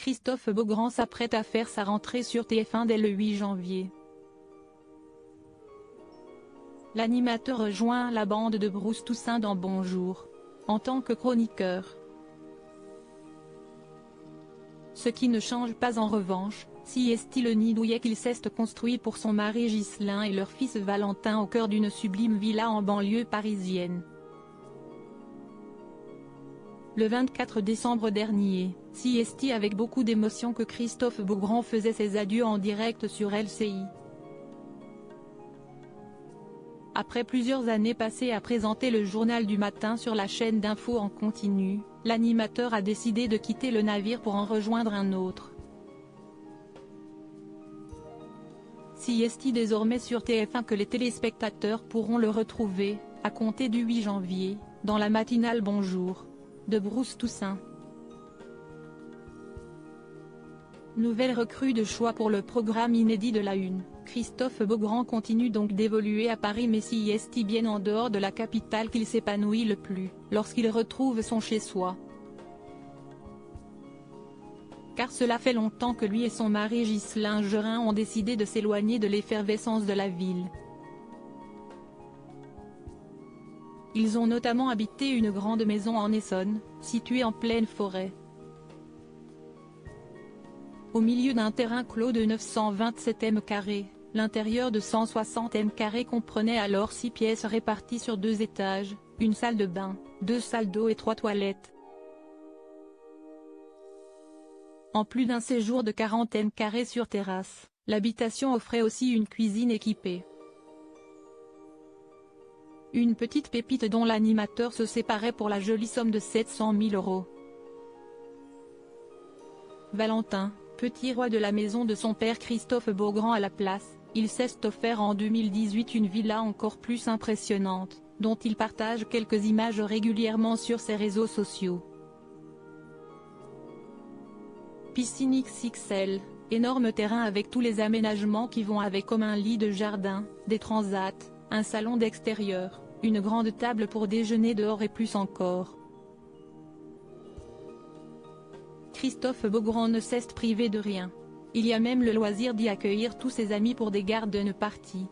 Christophe Beaugrand s'apprête à faire sa rentrée sur TF1 dès le 8 janvier. L'animateur rejoint la bande de Bruce Toussaint dans Bonjour, en tant que chroniqueur. Ce qui ne change pas en revanche, si est le nid douillet qu'il s'est construit pour son mari Ghislain et leur fils Valentin au cœur d'une sublime villa en banlieue parisienne. Le 24 décembre dernier, c'est avec beaucoup d'émotion que Christophe Beaugrand faisait ses adieux en direct sur LCI. Après plusieurs années passées à présenter le journal du matin sur la chaîne d'info en continu, l'animateur a décidé de quitter le navire pour en rejoindre un autre. C'est désormais sur TF1 que les téléspectateurs pourront le retrouver, à compter du 8 janvier, dans la matinale Bonjour, de Bruce Toussaint. Nouvelle recrue de choix pour le programme inédit de la Une, Christophe Beaugrand continue donc d'évoluer à Paris mais c'est bien en dehors de la capitale qu'il s'épanouit le plus, lorsqu'il retrouve son chez-soi. Car cela fait longtemps que lui et son mari Ghislain Gerin ont décidé de s'éloigner de l'effervescence de la ville. Ils ont notamment habité une grande maison en Essonne, située en pleine forêt. Au milieu d'un terrain clos de 927 m², l'intérieur de 160 m² comprenait alors 6 pièces réparties sur 2 étages, une salle de bain, 2 salles d'eau et 3 toilettes. En plus d'un séjour de 40 m² sur terrasse, l'habitation offrait aussi une cuisine équipée. Une petite pépite dont l'animateur se séparait pour la jolie somme de 700 000 €. Valentin, petit roi de la maison de son père Christophe Beaugrand à la place, il s'est offert en 2018 une villa encore plus impressionnante, dont il partage quelques images régulièrement sur ses réseaux sociaux. Piscine XXL, énorme terrain avec tous les aménagements qui vont avec comme un lit de jardin, des transats, un salon d'extérieur, une grande table pour déjeuner dehors et plus encore. Christophe Beaugrand ne s'est privé de rien. Il y a même le loisir d'y accueillir tous ses amis pour des garden parties.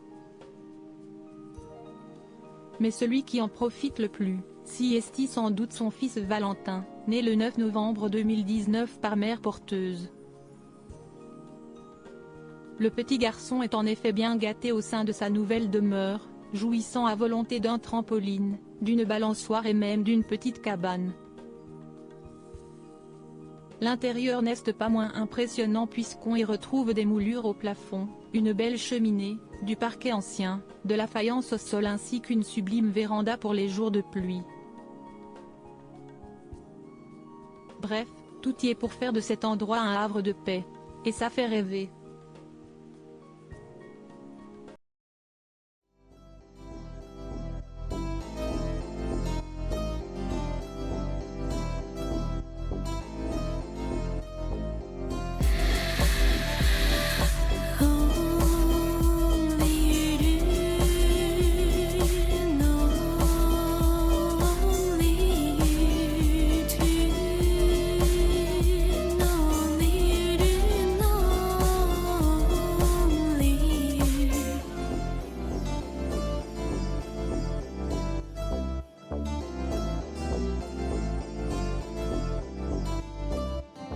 Mais celui qui en profite le plus, c'est sans doute son fils Valentin, né le 9 novembre 2019 par mère porteuse. Le petit garçon est en effet bien gâté au sein de sa nouvelle demeure, jouissant à volonté d'un trampoline, d'une balançoire et même d'une petite cabane. L'intérieur n'est pas moins impressionnant puisqu'on y retrouve des moulures au plafond, une belle cheminée, du parquet ancien, de la faïence au sol ainsi qu'une sublime véranda pour les jours de pluie. Bref, tout y est pour faire de cet endroit un havre de paix. Et ça fait rêver.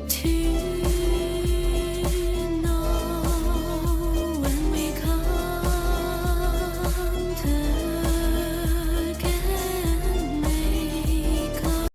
To